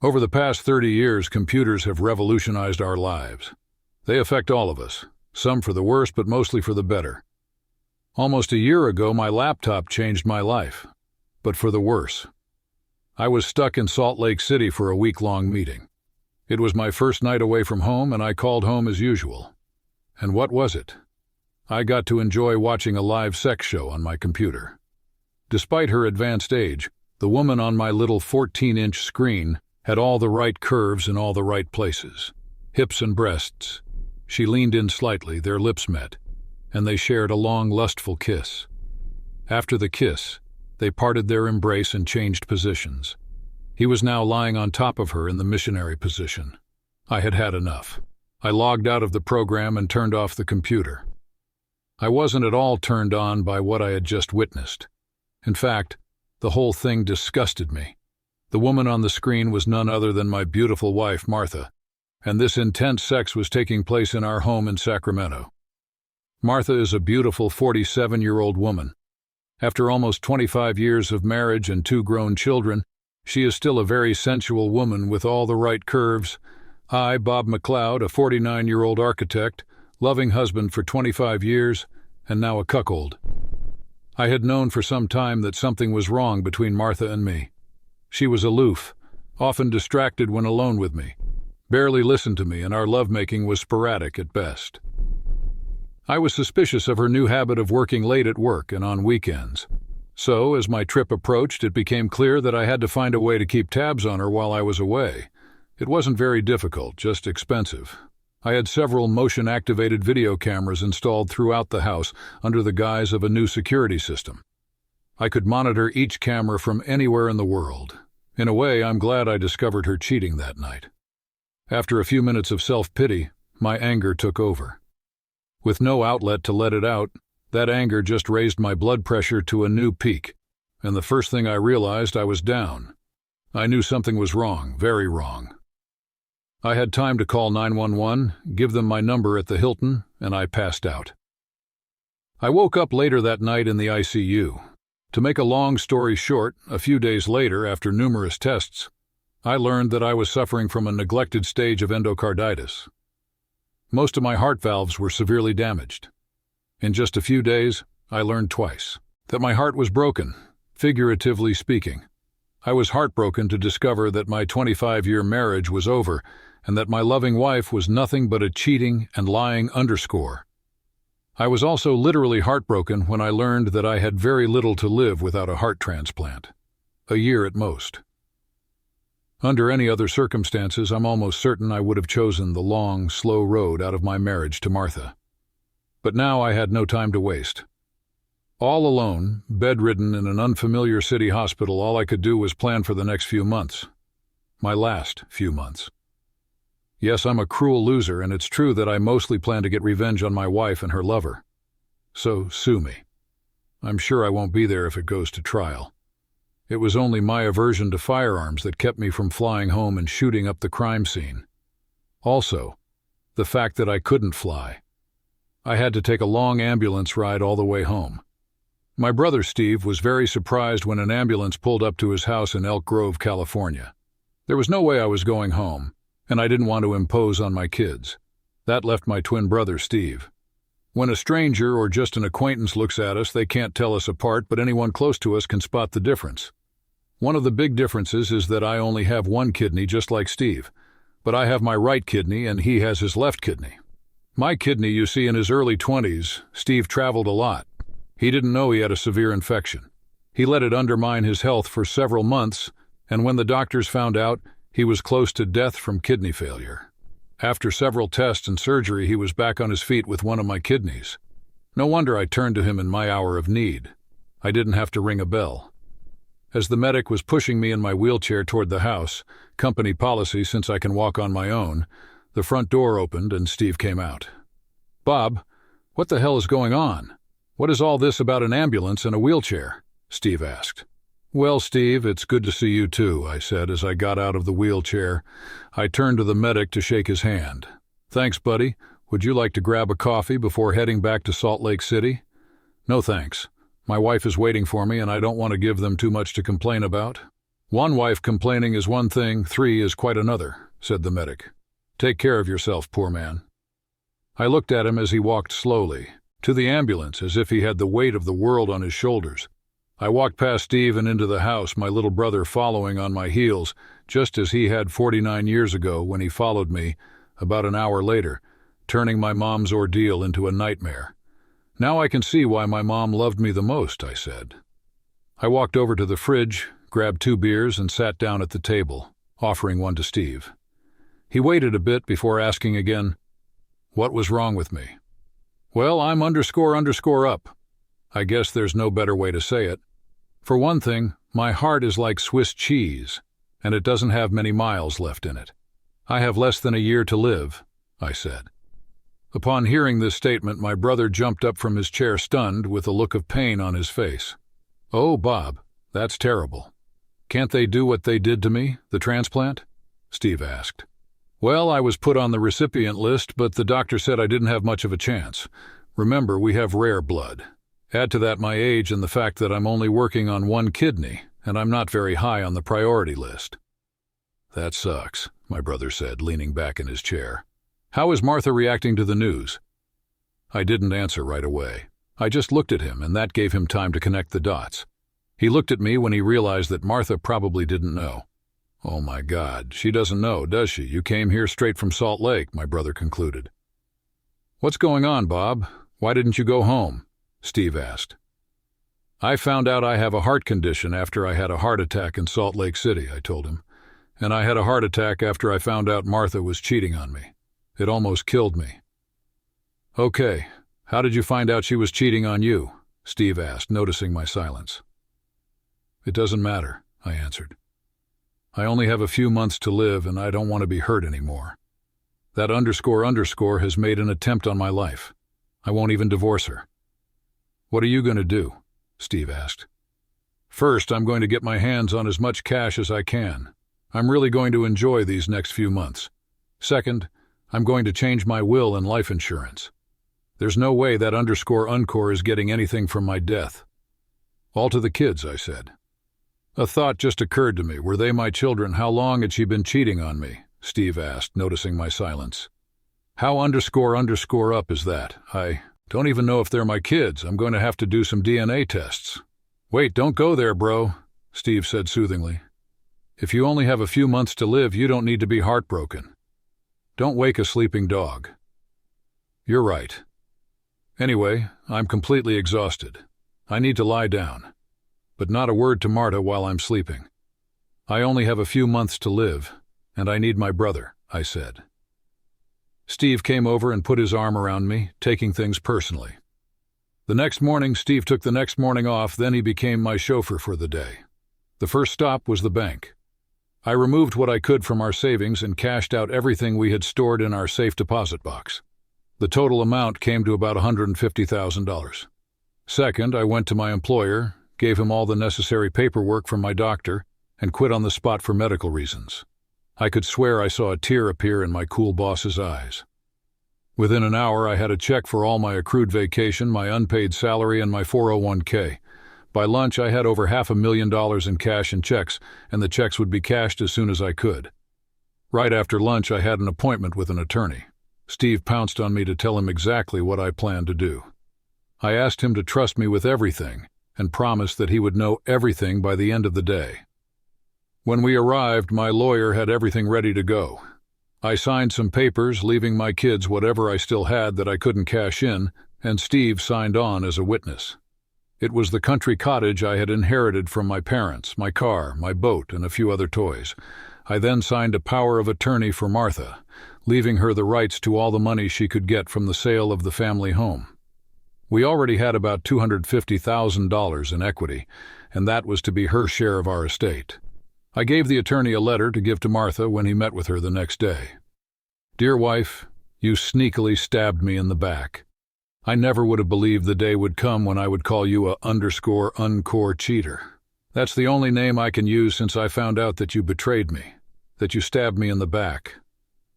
Over the past 30 years, computers have revolutionized our lives. They affect all of us, some for the worse, but mostly for the better. Almost a year ago, my laptop changed my life, but for the worse. I was stuck in Salt Lake City for a week-long meeting. It was my first night away from home, and I called home as usual. And what was it? I got to enjoy watching a live sex show on my computer. Despite her advanced age, the woman on my little 14-inch screen had all the right curves in all the right places. Hips and breasts. She leaned in slightly, their lips met, and they shared a long, lustful kiss. After the kiss, they parted their embrace and changed positions. He was now lying on top of her in the missionary position. I had had enough. I logged out of the program and turned off the computer. I wasn't at all turned on by what I had just witnessed. In fact, the whole thing disgusted me. The woman on the screen was none other than my beautiful wife, Martha, and this intense sex was taking place in our home in Sacramento. Martha is a beautiful 47-year-old woman. After almost 25 years of marriage and 2 grown children, she is still a very sensual woman with all the right curves. I, Bob McLeod, a 49-year-old architect, loving husband for 25 years, and now a cuckold. I had known for some time that something was wrong between Martha and me. She was aloof, often distracted when alone with me, barely listened to me, and our lovemaking was sporadic at best. I was suspicious of her new habit of working late at work and on weekends. So, as my trip approached, it became clear that I had to find a way to keep tabs on her while I was away. It wasn't very difficult, just expensive. I had several motion-activated video cameras installed throughout the house under the guise of a new security system. I could monitor each camera from anywhere in the world. In a way, I'm glad I discovered her cheating that night. After a few minutes of self-pity, my anger took over. With no outlet to let it out, that anger just raised my blood pressure to a new peak, and the first thing I realized, I was down. I knew something was wrong, very wrong. I had time to call 911, give them my number at the Hilton, and I passed out. I woke up later that night in the ICU. To make a long story short, a few days later, after numerous tests, I learned that I was suffering from a neglected stage of endocarditis. Most of my heart valves were severely damaged. In just a few days, I learned twice that my heart was broken, figuratively speaking. I was heartbroken to discover that my 25-year marriage was over and that my loving wife was nothing but a cheating and lying underscore. I was also literally heartbroken when I learned that I had very little to live without a heart transplant. A year at most. Under any other circumstances, I'm almost certain I would have chosen the long, slow road out of my marriage to Martha. But now I had no time to waste. All alone, bedridden in an unfamiliar city hospital, all I could do was plan for the next few months. My last few months. Yes, I'm a cruel loser, and it's true that I mostly plan to get revenge on my wife and her lover. So sue me. I'm sure I won't be there if it goes to trial. It was only my aversion to firearms that kept me from flying home and shooting up the crime scene. Also, the fact that I couldn't fly. I had to take a long ambulance ride all the way home. My brother Steve was very surprised when an ambulance pulled up to his house in Elk Grove, California. There was no way I was going home, and I didn't want to impose on my kids. That left my twin brother Steve. When a stranger or just an acquaintance looks at us, they can't tell us apart, but anyone close to us can spot the difference. One of the big differences is that I only have one kidney, just like Steve, but I have my right kidney and he has his left kidney. My kidney, you see, in his early 20s, Steve traveled a lot. He didn't know he had a severe infection. He let it undermine his health for several months, and when the doctors found out, he was close to death from kidney failure. After several tests and surgery, he was back on his feet with one of my kidneys. No wonder I turned to him in my hour of need. I didn't have to ring a bell. As the medic was pushing me in my wheelchair toward the house, company policy since I can walk on my own, the front door opened and Steve came out. "Bob, what the hell is going on? What is all this about an ambulance and a wheelchair?" Steve asked. "Well, Steve, it's good to see you too," I said as I got out of the wheelchair. I turned to the medic to shake his hand. "Thanks, buddy. Would you like to grab a coffee before heading back to Salt Lake City?" "No thanks. My wife is waiting for me and I don't want to give them too much to complain about." One wife complaining is one thing, three is quite another, said the medic. Take care of yourself, poor man. I looked at him as he walked slowly to the ambulance, as if he had the weight of the world on his shoulders. I walked past Steve and into the house, my little brother following on my heels, just as he had 49 years ago when he followed me about an hour later, turning my mom's ordeal into a nightmare. Now I can see why my mom loved me the most, I said. I walked over to the fridge, grabbed 2 beers, and sat down at the table, offering one to Steve. He waited a bit before asking again, what was wrong with me? Well, I'm __ up. I guess there's no better way to say it. For one thing, my heart is like Swiss cheese, and it doesn't have many miles left in it. I have less than a year to live, I said. Upon hearing this statement, my brother jumped up from his chair stunned, with a look of pain on his face. Oh, Bob, that's terrible. Can't they do what they did to me, the transplant? Steve asked. Well, I was put on the recipient list, but the doctor said I didn't have much of a chance. Remember, we have rare blood. Add to that my age and the fact that I'm only working on 1 kidney, and I'm not very high on the priority list. That sucks, my brother said, leaning back in his chair. How is Martha reacting to the news? I didn't answer right away. I just looked at him, and that gave him time to connect the dots. He looked at me when he realized that Martha probably didn't know. Oh my God, she doesn't know, does she? You came here straight from Salt Lake, my brother concluded. What's going on, Bob? Why didn't you go home? Steve asked. I found out I have a heart condition after I had a heart attack in Salt Lake City, I told him. And I had a heart attack after I found out Martha was cheating on me. It almost killed me. Okay, how did you find out she was cheating on you? Steve asked, noticing my silence. It doesn't matter, I answered. I only have a few months to live, and I don't want to be hurt anymore. That __ has made an attempt on my life. I won't even divorce her. What are you going to do? Steve asked. First, I'm going to get my hands on as much cash as I can. I'm really going to enjoy these next few months. Second, I'm going to change my will and life insurance. There's no way that __ is getting anything from my death. All to the kids, I said. A thought just occurred to me. Were they my children? How long had she been cheating on me? Steve asked, noticing my silence. How __ up is that? I don't even know if they're my kids. I'm going to have to do some DNA tests. Wait, don't go there, bro, Steve said soothingly. If you only have a few months to live, you don't need to be heartbroken. Don't wake a sleeping dog. You're right. Anyway, I'm completely exhausted. I need to lie down. But not a word to Marta while I'm sleeping. I only have a few months to live, and I need my brother, I said. Steve came over and put his arm around me, taking things personally. The next morning, Steve took the next morning off, then he became my chauffeur for the day. The first stop was the bank. I removed what I could from our savings and cashed out everything we had stored in our safe deposit box. The total amount came to about $150,000. Second, I went to my employer, gave him all the necessary paperwork from my doctor, and quit on the spot for medical reasons. I could swear I saw a tear appear in my cool boss's eyes. Within an hour, I had a check for all my accrued vacation, my unpaid salary, and my 401k. By lunch, I had over $500,000 in cash and checks, and the checks would be cashed as soon as I could. Right after lunch, I had an appointment with an attorney. Steve pounced on me to tell him exactly what I planned to do. I asked him to trust me with everything and promised that he would know everything by the end of the day. When we arrived, my lawyer had everything ready to go. I signed some papers, leaving my kids whatever I still had that I couldn't cash in, and Steve signed on as a witness. It was the country cottage I had inherited from my parents, my car, my boat, and a few other toys. I then signed a power of attorney for Martha, leaving her the rights to all the money she could get from the sale of the family home. We already had about $250,000 in equity, and that was to be her share of our estate. I gave the attorney a letter to give to Martha when he met with her the next day. Dear wife, you sneakily stabbed me in the back. I never would have believed the day would come when I would call you a __ cheater. That's the only name I can use since I found out that you betrayed me, that you stabbed me in the back,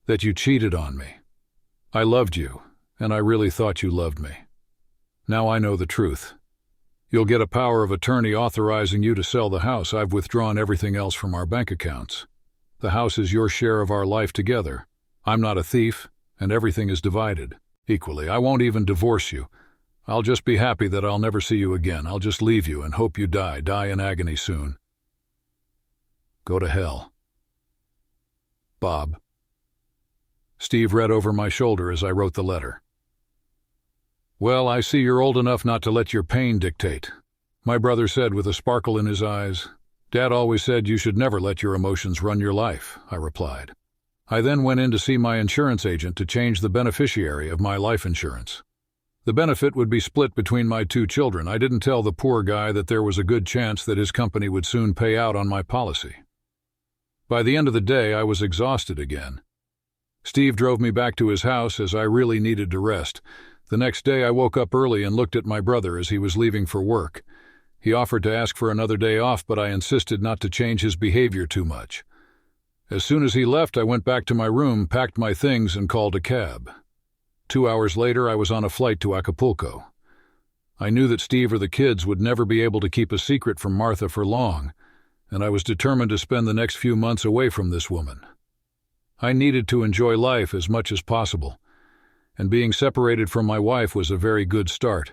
that you cheated on me. I loved you, and I really thought you loved me. Now I know the truth. You'll get a power of attorney authorizing you to sell the house. I've withdrawn everything else from our bank accounts. The house is your share of our life together. I'm not a thief, and everything is divided equally. I won't even divorce you. I'll just be happy that I'll never see you again. I'll just leave you and hope you die in agony soon. Go to hell. Bob. Steve read over my shoulder as I wrote the letter. Well, I see you're old enough not to let your pain dictate, my brother said with a sparkle in his eyes. Dad always said you should never let your emotions run your life, I replied. I then went in to see my insurance agent to change the beneficiary of my life insurance. The benefit would be split between my 2 children. I didn't tell the poor guy that there was a good chance that his company would soon pay out on my policy. By the end of the day, I was exhausted again. Steve drove me back to his house as I really needed to rest. The next day, I woke up early and looked at my brother as he was leaving for work. He offered to ask for another day off, but I insisted not to change his behavior too much. As soon as he left, I went back to my room, packed my things, and called a cab. 2 hours later, I was on a flight to Acapulco. I knew that Steve or the kids would never be able to keep a secret from Martha for long, and I was determined to spend the next few months away from this woman. I needed to enjoy life as much as possible, and being separated from my wife was a very good start.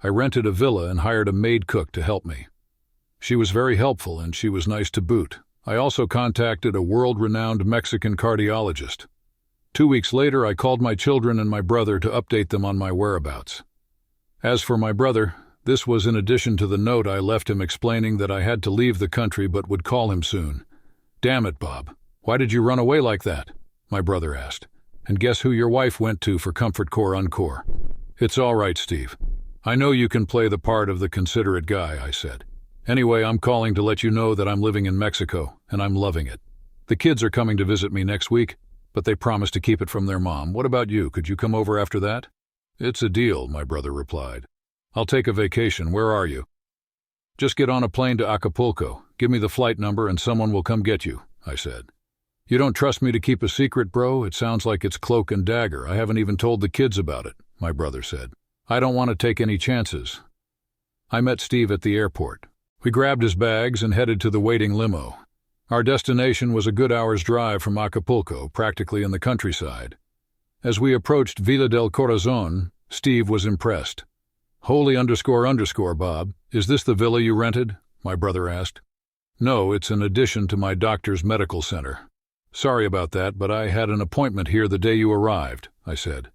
I rented a villa and hired a maid cook to help me. She was very helpful, and she was nice to boot. I also contacted a world-renowned Mexican cardiologist. 2 weeks later, I called my children and my brother to update them on my whereabouts. As for my brother, this was in addition to the note I left him explaining that I had to leave the country but would call him soon. Damn it, Bob. Why did you run away like that? My brother asked. And guess who your wife went to for Comfort Corps Encore? It's all right, Steve. I know you can play the part of the considerate guy, I said. Anyway, I'm calling to let you know that I'm living in Mexico, and I'm loving it. The kids are coming to visit me next week, but they promised to keep it from their mom. What about you? Could you come over after that? It's a deal, my brother replied. I'll take a vacation. Where are you? Just get on a plane to Acapulco. Give me the flight number and someone will come get you, I said. You don't trust me to keep a secret, bro? It sounds like it's cloak and dagger. I haven't even told the kids about it, my brother said. I don't want to take any chances. I met Steve at the airport. We grabbed his bags and headed to the waiting limo. Our destination was a good hour's drive from Acapulco, practically in the countryside. As we approached Villa del Corazon, Steve was impressed. Holy __, Bob, is this the villa you rented? My brother asked. No, it's an addition to my doctor's medical center. Sorry about that, but I had an appointment here the day you arrived, I said.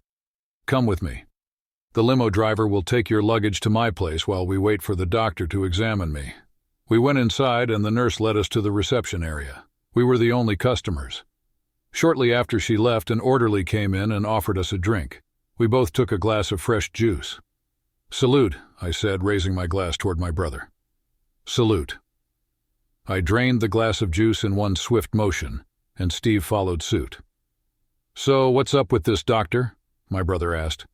Come with me. The limo driver will take your luggage to my place while we wait for the doctor to examine me. We went inside and the nurse led us to the reception area. We were the only customers. Shortly after she left, an orderly came in and offered us a drink. We both took a glass of fresh juice. Salute, I said, raising my glass toward my brother. Salute. I drained the glass of juice in one swift motion, and Steve followed suit. So, what's up with this doctor? My brother asked.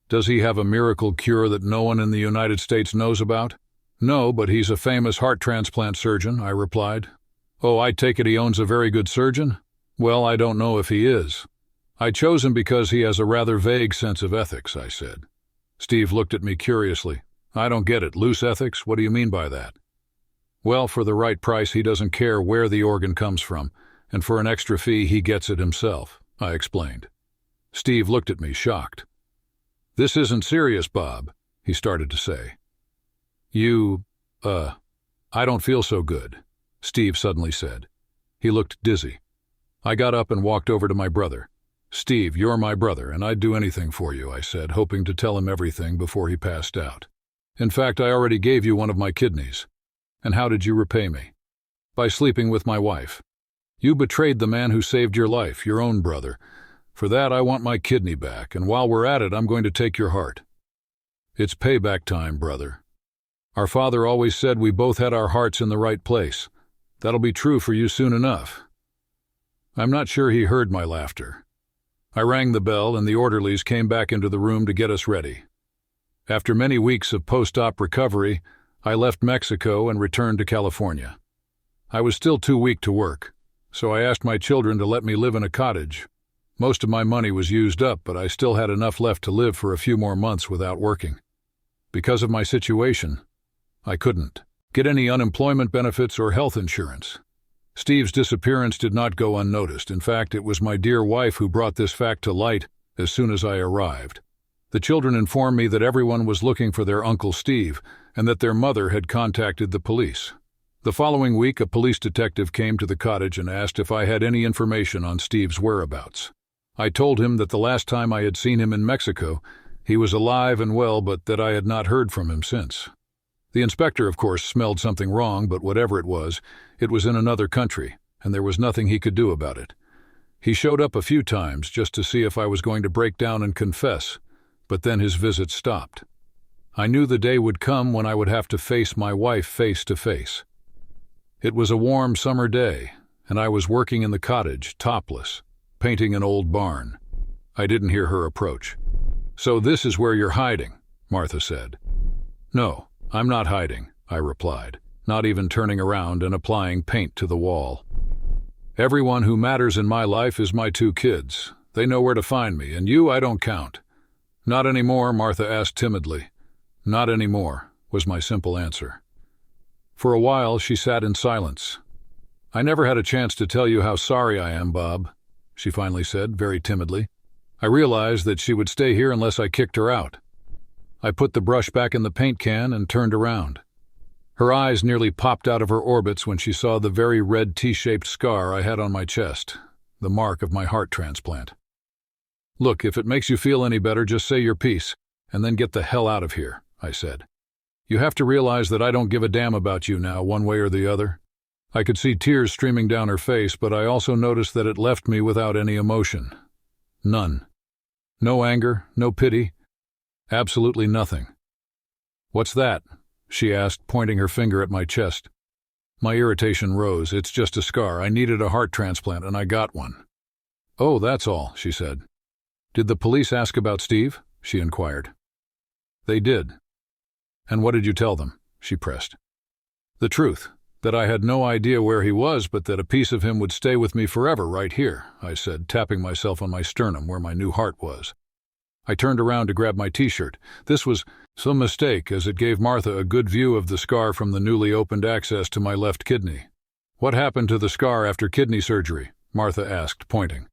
Does he have a miracle cure that no one in the United States knows about? No, but he's a famous heart transplant surgeon, I replied. Oh, I take it he owns a very good surgeon? Well, I don't know if he is. I chose him because he has a rather vague sense of ethics, I said. Steve looked at me curiously. I don't get it. Loose ethics? What do you mean by that? Well, for the right price, he doesn't care where the organ comes from, and for an extra fee, he gets it himself, I explained. Steve looked at me, shocked. This isn't serious, Bob, he started to say. I don't feel so good, Steve suddenly said. He looked dizzy. I got up and walked over to my brother. Steve, you're my brother, and I'd do anything for you, I said, hoping to tell him everything before he passed out. In fact, I already gave you one of my kidneys. And how did you repay me? By sleeping with my wife. You betrayed the man who saved your life, your own brother. For that, I want my kidney back, and while we're at it, I'm going to take your heart. It's payback time, brother. Our father always said we both had our hearts in the right place. That'll be true for you soon enough. I'm not sure he heard my laughter. I rang the bell, and the orderlies came back into the room to get us ready. After many weeks of post-op recovery, I left Mexico and returned to California. I was still too weak to work, so I asked my children to let me live in a cottage. Most of my money was used up, but I still had enough left to live for a few more months without working. Because of my situation, I couldn't get any unemployment benefits or health insurance. Steve's disappearance did not go unnoticed. In fact, it was my dear wife who brought this fact to light as soon as I arrived. The children informed me that everyone was looking for their Uncle Steve and that their mother had contacted the police. The following week, a police detective came to the cottage and asked if I had any information on Steve's whereabouts. I told him that the last time I had seen him in Mexico, he was alive and well, but that I had not heard from him since. The inspector, of course, smelled something wrong, but whatever it was in another country, and there was nothing he could do about it. He showed up a few times just to see if I was going to break down and confess, but then his visits stopped. I knew the day would come when I would have to face my wife face to face. It was a warm summer day, and I was working in the cottage, topless, painting an old barn. I didn't hear her approach. "So this is where you're hiding," Martha said. "No, I'm not hiding," I replied, not even turning around and applying paint to the wall. "Everyone who matters in my life is my 2 kids. They know where to find me, and you, I don't count." "Not anymore," Martha asked timidly. "Not anymore," was my simple answer. For a while, she sat in silence. "I never had a chance to tell you how sorry I am, Bob," she finally said, very timidly. I realized that she would stay here unless I kicked her out. I put the brush back in the paint can and turned around. Her eyes nearly popped out of her orbits when she saw the very red T-shaped scar I had on my chest, the mark of my heart transplant. "Look, if it makes you feel any better, just say your piece, and then get the hell out of here," I said. "You have to realize that I don't give a damn about you now, one way or the other." I could see tears streaming down her face, but I also noticed that it left me without any emotion. None. No anger, no pity. Absolutely nothing. "What's that?" she asked, pointing her finger at my chest. My irritation rose. "It's just a scar. I needed a heart transplant, and I got one." "Oh, that's all," she said. "Did the police ask about Steve?" she inquired. "They did." "And what did you tell them?" she pressed. "The truth, that I had no idea where he was, but that a piece of him would stay with me forever right here," I said, tapping myself on my sternum where my new heart was. I turned around to grab my T-shirt. This was some mistake, as it gave Martha a good view of the scar from the newly opened access to my left kidney. "What happened to the scar after kidney surgery?" Martha asked, pointing.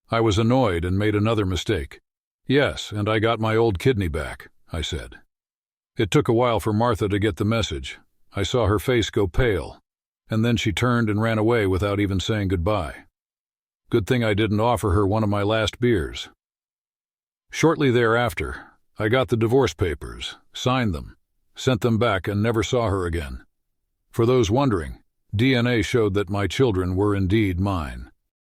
I was annoyed and made another mistake. "Yes, and I got my old kidney back," I said. It took a while for Martha to get the message. I saw her face go pale, and then she turned and ran away without even saying goodbye. Good thing I didn't offer her one of my last beers. Shortly thereafter, I got the divorce papers, signed them, sent them back, and never saw her again. For those wondering, DNA showed that my children were indeed mine.